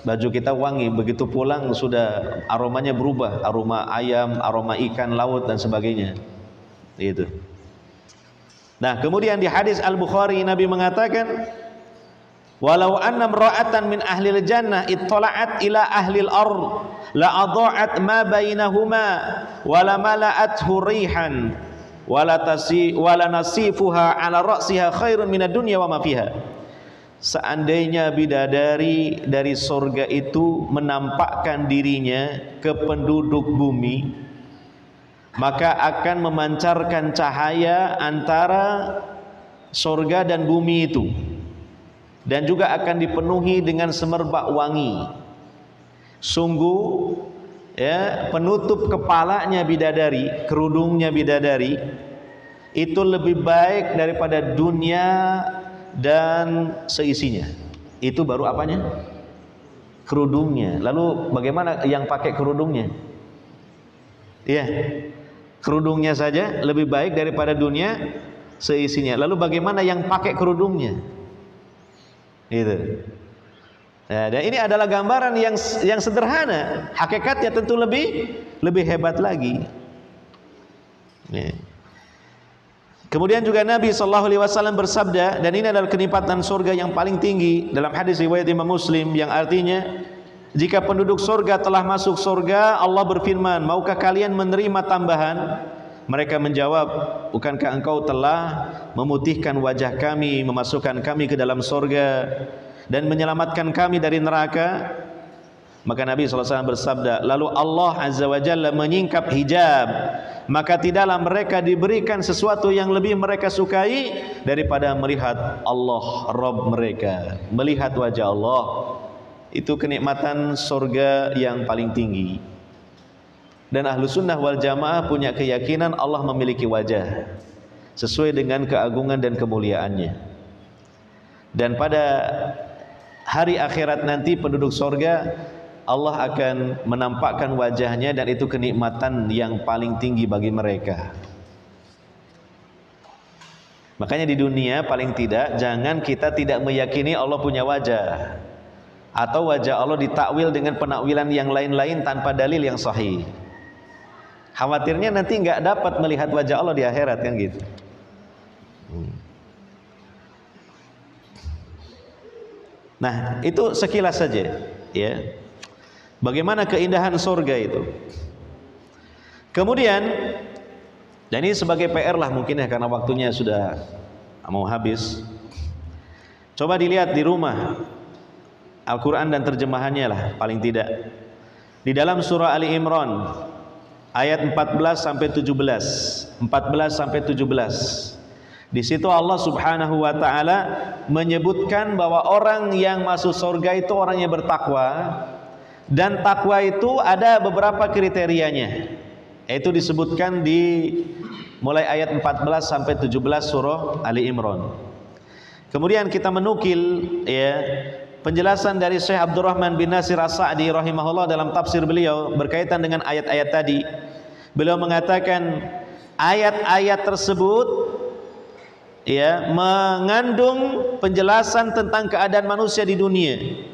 S1: baju kita wangi, begitu pulang sudah aromanya berubah, aroma ayam, aroma ikan laut dan sebagainya. Itu. Nah, kemudian di hadis Al-Bukhari Nabi mengatakan, walau anna imra'atan min ahlil jannah ittala'at ila ahlil ard la adha'at ma bainahuma wa la mala'athu rihan wa la nasifuha ala ra'siha khairun minad dunya wa ma fiha. Seandainya bidadari dari surga itu menampakkan dirinya ke penduduk bumi, maka akan memancarkan cahaya antara surga dan bumi itu, dan juga akan dipenuhi dengan semerbak wangi. Sungguh ya, penutup kepalanya bidadari, kerudungnya bidadari itu lebih baik daripada dunia dan seisinya. Itu baru apanya? Kerudungnya. Lalu bagaimana yang pakai kerudungnya? Iya, kerudungnya saja lebih baik daripada dunia seisinya. Lalu bagaimana yang pakai kerudungnya? Itu. Nah, dan ini adalah gambaran yang sederhana. Hakikatnya tentu lebih hebat lagi. Nih. Kemudian juga Nabi SAW bersabda, dan ini adalah kenikmatan surga yang paling tinggi dalam hadis riwayat Imam Muslim, yang artinya jika penduduk surga telah masuk surga, Allah berfirman, maukah kalian menerima tambahan? Mereka menjawab, bukankah engkau telah memutihkan wajah kami, memasukkan kami ke dalam surga dan menyelamatkan kami dari neraka? Maka Nabi SAW bersabda, lalu Allah Azza wa Jalla menyingkap hijab, maka tidaklah mereka diberikan sesuatu yang lebih mereka sukai daripada melihat Allah Rabb mereka. Melihat wajah Allah, itu kenikmatan surga yang paling tinggi. Dan ahlu sunnah wal jamaah punya keyakinan Allah memiliki wajah sesuai dengan keagungan dan kemuliaannya. Dan pada hari akhirat nanti penduduk surga, Allah akan menampakkan wajahnya, dan itu kenikmatan yang paling tinggi bagi mereka. Makanya di dunia paling tidak jangan kita tidak meyakini Allah punya wajah, atau wajah Allah ditakwil dengan penakwilan yang lain-lain tanpa dalil yang sahih. Khawatirnya nanti nggak dapat melihat wajah Allah di akhirat, kan gitu. Nah, itu sekilas saja, ya. Bagaimana keindahan surga itu. Kemudian, dan ini sebagai PR lah mungkin ya, karena waktunya sudah mau habis. Coba dilihat di rumah Al-Quran dan terjemahannya lah, paling tidak. Di dalam surah Ali Imran ayat 14 sampai 17. Di situ Allah Subhanahu wa taala menyebutkan bahwa orang yang masuk surga itu orang yang bertakwa. Dan takwa itu ada beberapa kriterianya. Itu disebutkan di mulai ayat 14 sampai 17 surah Ali Imran. Kemudian kita menukil, ya, penjelasan dari Syekh Abdurrahman bin Nasir As-Sa'di rahimahullah dalam tafsir beliau berkaitan dengan ayat-ayat tadi. Beliau mengatakan ayat-ayat tersebut, ya, mengandung penjelasan tentang keadaan manusia di dunia,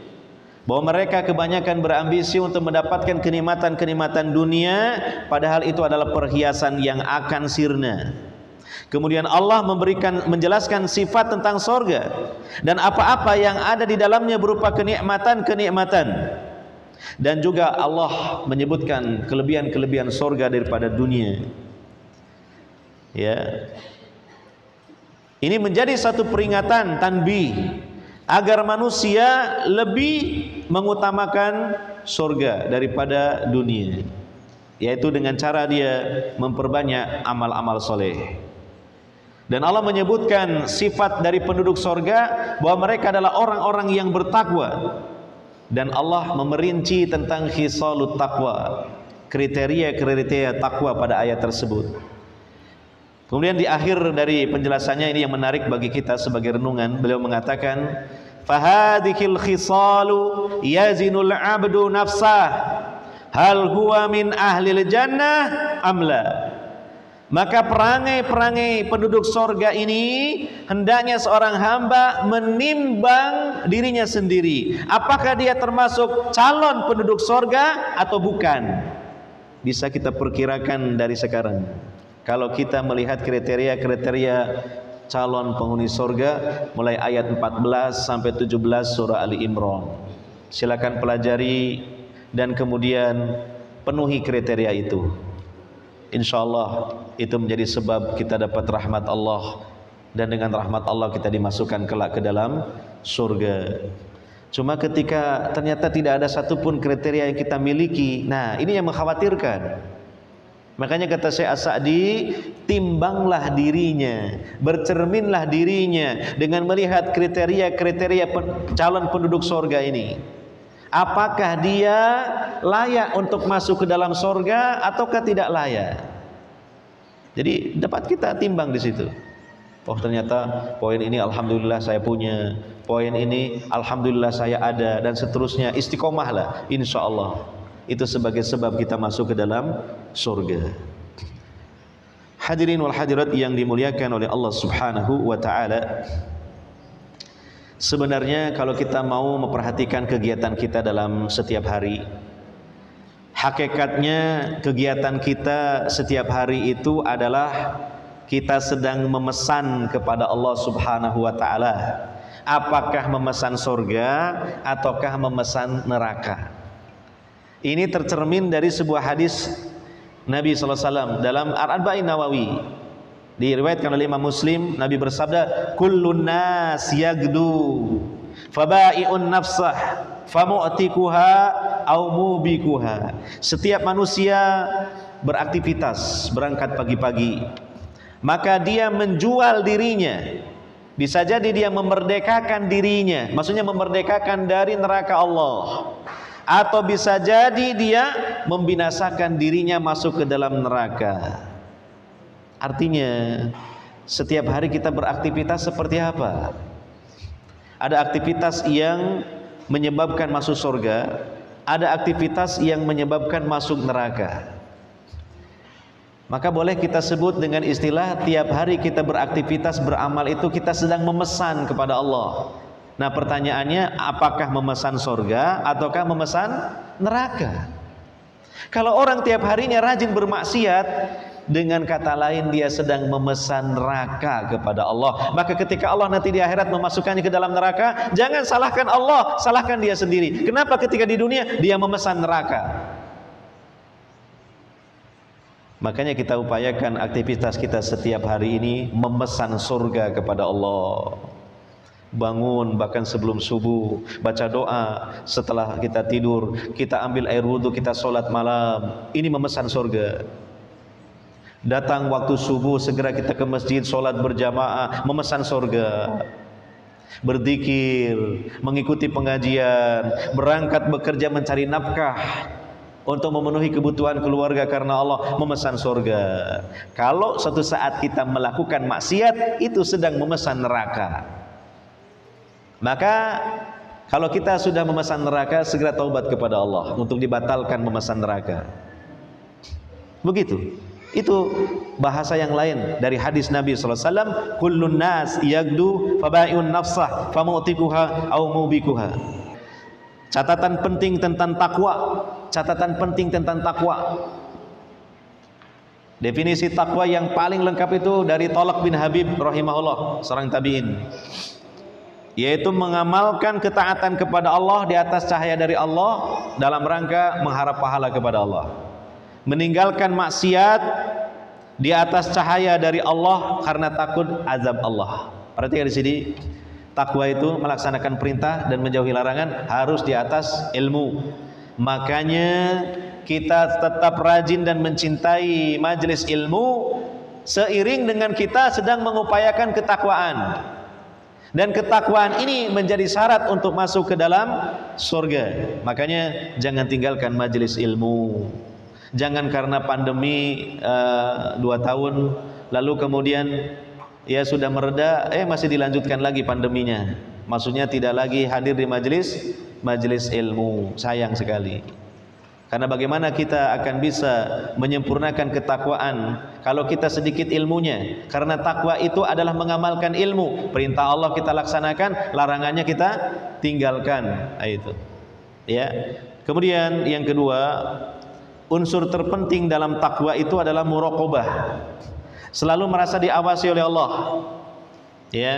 S1: bahwa mereka kebanyakan berambisi untuk mendapatkan kenikmatan-kenikmatan dunia, padahal itu adalah perhiasan yang akan sirna. Kemudian Allah menjelaskan sifat tentang sorga dan apa-apa yang ada di dalamnya berupa kenikmatan-kenikmatan. Dan juga Allah menyebutkan kelebihan-kelebihan sorga daripada dunia. Ya, ini menjadi satu peringatan, tanbih, agar manusia lebih mengutamakan surga daripada dunia, yaitu dengan cara dia memperbanyak amal-amal soleh. Dan Allah menyebutkan sifat dari penduduk surga bahwa mereka adalah orang-orang yang bertakwa, dan Allah memerinci tentang khisalut taqwa, kriteria-kriteria takwa pada ayat tersebut. Kemudian di akhir dari penjelasannya ini yang menarik bagi kita sebagai renungan, beliau mengatakan, fahadhil khisalu yazinul abdu nafsah hal huwa min ahlil jannah amla. Maka perangai-perangai penduduk sorga ini hendaknya seorang hamba menimbang dirinya sendiri, apakah dia termasuk calon penduduk sorga atau bukan. Bisa kita perkirakan dari sekarang, kalau kita melihat kriteria-kriteria calon penghuni sorga mulai ayat 14 sampai 17 surah Ali Imran. Silakan pelajari dan kemudian penuhi kriteria itu. InsyaAllah itu menjadi sebab kita dapat rahmat Allah, dan dengan rahmat Allah kita dimasukkan kelak ke dalam surga. Cuma ketika ternyata tidak ada satupun kriteria yang kita miliki, nah ini yang mengkhawatirkan. Makanya kata Syekh As-Sa'di, timbanglah dirinya, bercerminlah dirinya dengan melihat kriteria-kriteria calon penduduk surga ini. Apakah dia layak untuk masuk ke dalam surga ataukah tidak layak? Jadi dapat kita timbang di situ. Oh ternyata poin ini alhamdulillah saya punya, poin ini alhamdulillah saya ada, dan seterusnya. Istiqomah lah, insya Allah. Itu sebagai sebab kita masuk ke dalam surga. Hadirin wal hadirat yang dimuliakan oleh Allah Subhanahu wa taala. Sebenarnya kalau kita mau memperhatikan kegiatan kita dalam setiap hari, hakikatnya kegiatan kita setiap hari itu adalah kita sedang memesan kepada Allah Subhanahu wa taala. Apakah memesan surga ataukah memesan neraka? Ini tercermin dari sebuah hadis Nabi sallallahu alaihi wasallam dalam Al-Arba'in Nawawi. Diriwayatkan oleh Imam Muslim, Nabi bersabda, "Kullun nas yagdu, faba'i'un nafsah, famu'tikuha au mubikuha." Setiap manusia beraktivitas, berangkat pagi-pagi, maka dia menjual dirinya. Bisa jadi dia memerdekakan dirinya, maksudnya memerdekakan dari neraka Allah, atau bisa jadi dia membinasakan dirinya masuk ke dalam neraka. Artinya setiap hari kita beraktivitas seperti apa? Ada aktivitas yang menyebabkan masuk surga, ada aktivitas yang menyebabkan masuk neraka. Maka boleh kita sebut dengan istilah tiap hari kita beraktivitas beramal itu kita sedang memesan kepada Allah. Nah pertanyaannya, apakah memesan surga ataukah memesan neraka? Kalau orang tiap harinya rajin bermaksiat, dengan kata lain dia sedang memesan neraka kepada Allah. Maka ketika Allah nanti di akhirat memasukkannya ke dalam neraka, jangan salahkan Allah, salahkan dia sendiri. Kenapa ketika di dunia dia memesan neraka? Makanya kita upayakan aktivitas kita setiap hari ini memesan surga kepada Allah. Bangun bahkan sebelum subuh, baca doa. Setelah kita tidur, kita ambil air wudhu, kita sholat malam. Ini memesan surga. Datang waktu subuh, segera kita ke masjid, sholat berjamaah, memesan surga. Berzikir, mengikuti pengajian, berangkat bekerja mencari nafkah untuk memenuhi kebutuhan keluarga karena Allah, memesan surga. Kalau suatu saat kita melakukan maksiat, itu sedang memesan neraka. Maka kalau kita sudah memesan neraka, segera taubat kepada Allah untuk dibatalkan memesan neraka. Begitu. Itu bahasa yang lain dari hadis Nabi sallallahu alaihi wasallam, kullun nas yagdu faba'i'un nafsah famu'tikuha au mubikuha. Catatan penting tentang takwa, catatan penting tentang takwa. Definisi takwa yang paling lengkap itu dari Thalaq bin Habib rahimahullah, seorang tabi'in, yaitu mengamalkan ketaatan kepada Allah di atas cahaya dari Allah dalam rangka mengharap pahala kepada Allah, meninggalkan maksiat di atas cahaya dari Allah karena takut azab Allah. Perhatikan di sini, takwa itu melaksanakan perintah dan menjauhi larangan, harus di atas ilmu. Makanya kita tetap rajin dan mencintai majelis ilmu seiring dengan kita sedang mengupayakan ketakwaan. Dan ketakwaan ini menjadi syarat untuk masuk ke dalam surga. Makanya jangan tinggalkan majelis ilmu. Jangan karena pandemi 2 tahun lalu kemudian ya sudah mereda, masih dilanjutkan lagi pandeminya. Maksudnya tidak lagi hadir di majelis ilmu. Sayang sekali. Karena bagaimana kita akan bisa menyempurnakan ketakwaan kalau kita sedikit ilmunya? Karena takwa itu adalah mengamalkan ilmu. Perintah Allah kita laksanakan, larangannya kita tinggalkan. Itu. Ya. Kemudian yang kedua, unsur terpenting dalam takwa itu adalah muraqabah. Selalu merasa diawasi oleh Allah. Ya.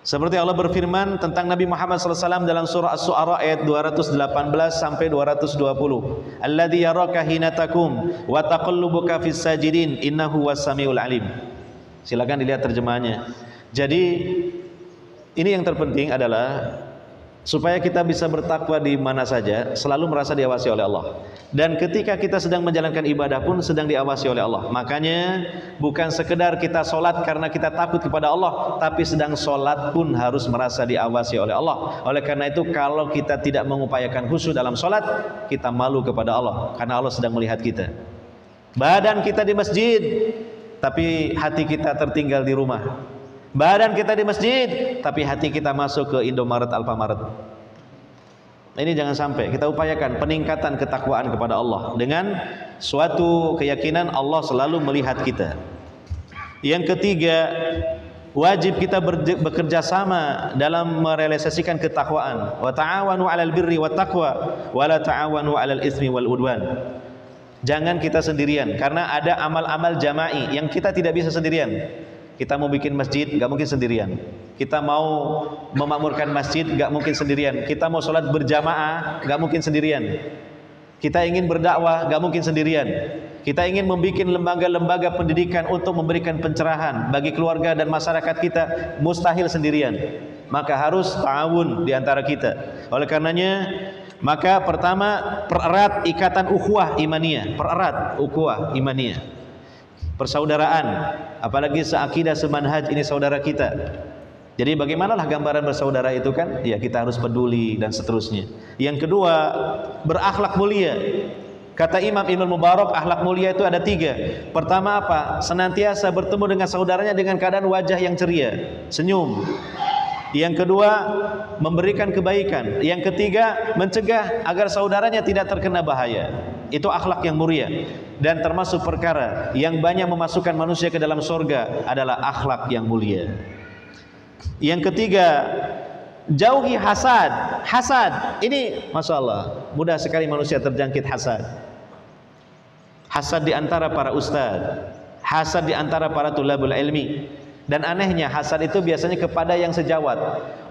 S1: Seperti Allah berfirman tentang Nabi Muhammad SAW dalam surah As-Su'ara ayat 218 sampai 220. Alladzi yaraka hina takum wa taqallubuka fis sajidin innahu was-samiul alim. Silakan dilihat terjemahannya. Jadi ini yang terpenting adalah supaya kita bisa bertakwa di mana saja, selalu merasa diawasi oleh Allah. Dan ketika kita sedang menjalankan ibadah pun sedang diawasi oleh Allah. Makanya bukan sekedar kita sholat karena kita takut kepada Allah, tapi sedang sholat pun harus merasa diawasi oleh Allah. Oleh karena itu kalau kita tidak mengupayakan khusyuk dalam sholat, kita malu kepada Allah karena Allah sedang melihat kita. Badan kita di masjid, tapi hati kita tertinggal di rumah. Badan kita di masjid, tapi hati kita masuk ke Indomaret, Alfamaret. Ini jangan sampai. Kita upayakan peningkatan ketakwaan kepada Allah dengan suatu keyakinan Allah selalu melihat kita. Yang ketiga, wajib kita bekerja sama dalam merealisasikan ketakwaan. Wa ta'awanu 'alal birri wat taqwa wa la ta'awanu 'alal itsmi wal udwan. Jangan kita sendirian, karena ada amal-amal jama'i yang kita tidak bisa sendirian. Kita mau bikin masjid, nggak mungkin sendirian. Kita mau memakmurkan masjid, nggak mungkin sendirian. Kita mau sholat berjamaah, nggak mungkin sendirian. Kita ingin berdakwah, nggak mungkin sendirian. Kita ingin membuat lembaga-lembaga pendidikan untuk memberikan pencerahan bagi keluarga dan masyarakat kita, mustahil sendirian. Maka harus ta'awun di antara kita. Oleh karenanya, maka pertama, pererat ikatan ukhuwah imaniyah, pererat ukhuwah imaniyah, persaudaraan, apalagi seakidah semanhaj, ini saudara kita. Jadi bagaimanalah gambaran bersaudara itu kan? Ya, kita harus peduli dan seterusnya. Yang kedua, berakhlak mulia. Kata Imam Ibnu Mubarak, akhlak mulia itu ada 3. Pertama apa? Senantiasa bertemu dengan saudaranya dengan keadaan wajah yang ceria, senyum. Yang kedua, memberikan kebaikan. Yang ketiga, mencegah agar saudaranya tidak terkena bahaya. Itu akhlak yang mulia. Dan termasuk perkara yang banyak memasukkan manusia ke dalam surga adalah akhlak yang mulia. Yang ketiga, jauhi hasad. Hasad ini, masya Allah, mudah sekali manusia terjangkit hasad. Hasad di antara para ustadz, hasad di antara para tulabul ilmi. Dan anehnya hasad itu biasanya kepada yang sejawat.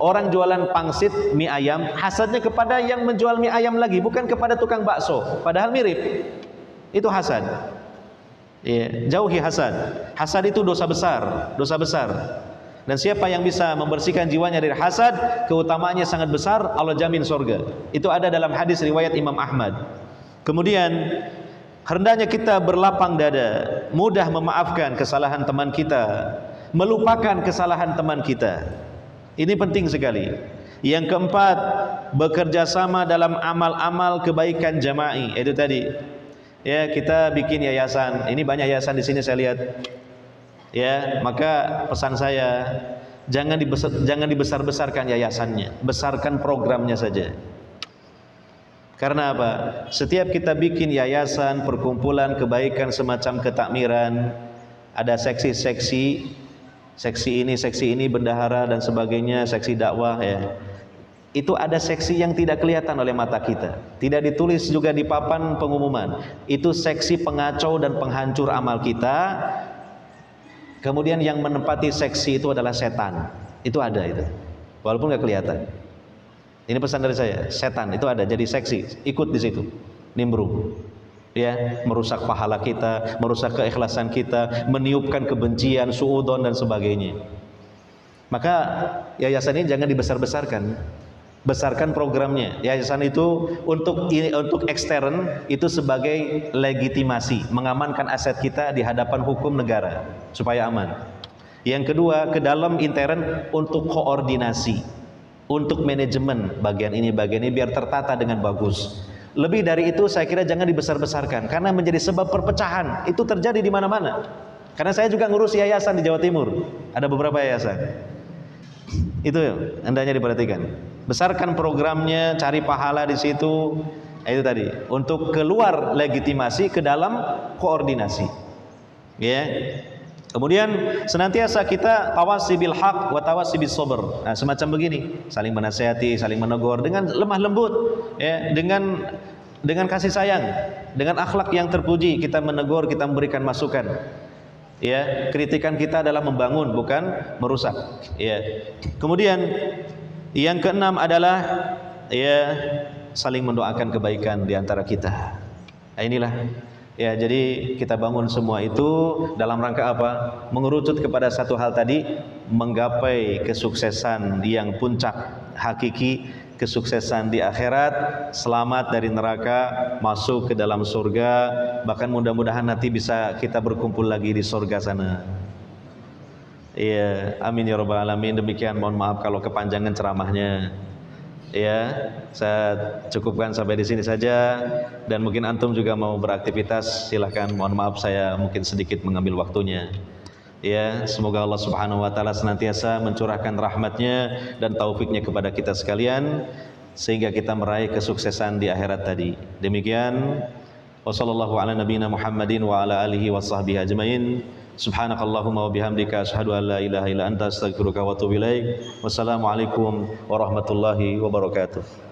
S1: Orang jualan pangsit mie ayam, hasadnya kepada yang menjual mie ayam lagi, bukan kepada tukang bakso, padahal mirip. Itu hasad. Ya, jauhi hasad. Hasad itu dosa besar, dosa besar. Dan siapa yang bisa membersihkan jiwanya dari hasad, keutamaannya sangat besar, Allah jamin surga. Itu ada dalam hadis riwayat Imam Ahmad. Kemudian hendaknya kita berlapang dada, mudah memaafkan kesalahan teman kita, melupakan kesalahan teman kita. Ini penting sekali. Yang keempat, bekerja sama dalam amal-amal kebaikan jama'i. Itu tadi. Ya, kita bikin yayasan. Ini banyak yayasan di sini saya lihat. Ya, maka pesan saya, jangan dibesar-besarkan yayasannya, besarkan programnya saja. Karena apa? Setiap kita bikin yayasan, perkumpulan kebaikan semacam ketakmiran, ada seksi-seksi, seksi ini bendahara dan sebagainya, seksi dakwah ya. Itu ada seksi yang tidak kelihatan oleh mata kita, tidak ditulis juga di papan pengumuman. Itu seksi pengacau dan penghancur amal kita. Kemudian yang menempati seksi itu adalah setan. Itu ada itu, walaupun nggak kelihatan. Ini pesan dari saya, setan itu ada, jadi seksi, ikut di situ, nimbrung. Ya, merusak pahala kita, merusak keikhlasan kita, meniupkan kebencian, suudon dan sebagainya. Maka yayasan ini jangan dibesar-besarkan. Besarkan programnya. Yayasan itu untuk ekstern itu sebagai legitimasi, mengamankan aset kita di hadapan hukum negara supaya aman. Yang kedua, ke dalam intern untuk koordinasi, untuk manajemen bagian ini biar tertata dengan bagus. Lebih dari itu saya kira jangan dibesar-besarkan, karena menjadi sebab perpecahan. Itu terjadi di mana-mana. Karena saya juga ngurus yayasan di Jawa Timur, ada beberapa yayasan. Itu hendaknya diperhatikan. Besarkan programnya, cari pahala di situ. Itu tadi, untuk keluar legitimasi ke dalam koordinasi. Ya. Kemudian senantiasa kita tawasi bil haq wa tawasi bis sabr. Nah, semacam begini, saling menasihati, saling menegur dengan lemah lembut, ya, dengan kasih sayang, dengan akhlak yang terpuji, kita menegur, kita memberikan masukan. Ya, kritikan kita adalah membangun, bukan merusak. Ya. Kemudian yang keenam adalah ya saling mendoakan kebaikan di antara kita. Nah, inilah ya, jadi kita bangun semua itu dalam rangka apa? Mengerucut kepada satu hal tadi, menggapai kesuksesan yang puncak hakiki, kesuksesan di akhirat, selamat dari neraka, masuk ke dalam surga, bahkan mudah-mudahan nanti bisa kita berkumpul lagi di surga sana. Iya, amin ya rabbal alamin. Demikian, mohon maaf kalau kepanjangan ceramahnya. Ya, saya cukupkan sampai di sini saja, dan mungkin antum juga mau beraktivitas, silahkan. Mohon maaf saya mungkin sedikit mengambil waktunya. Ya, semoga Allah Subhanahu wa taala senantiasa mencurahkan rahmatnya dan taufiknya kepada kita sekalian sehingga kita meraih kesuksesan di akhirat tadi. Demikian, wassallallahu ala nabiyina Muhammadin wa ala alihi washabbihi ajmain. Subhanakallahumma wa bihamdika asyhadu an la ilaha illa anta astaghfiruka wa atubu ilaik. Wassalamualaikum warahmatullahi wabarakatuh.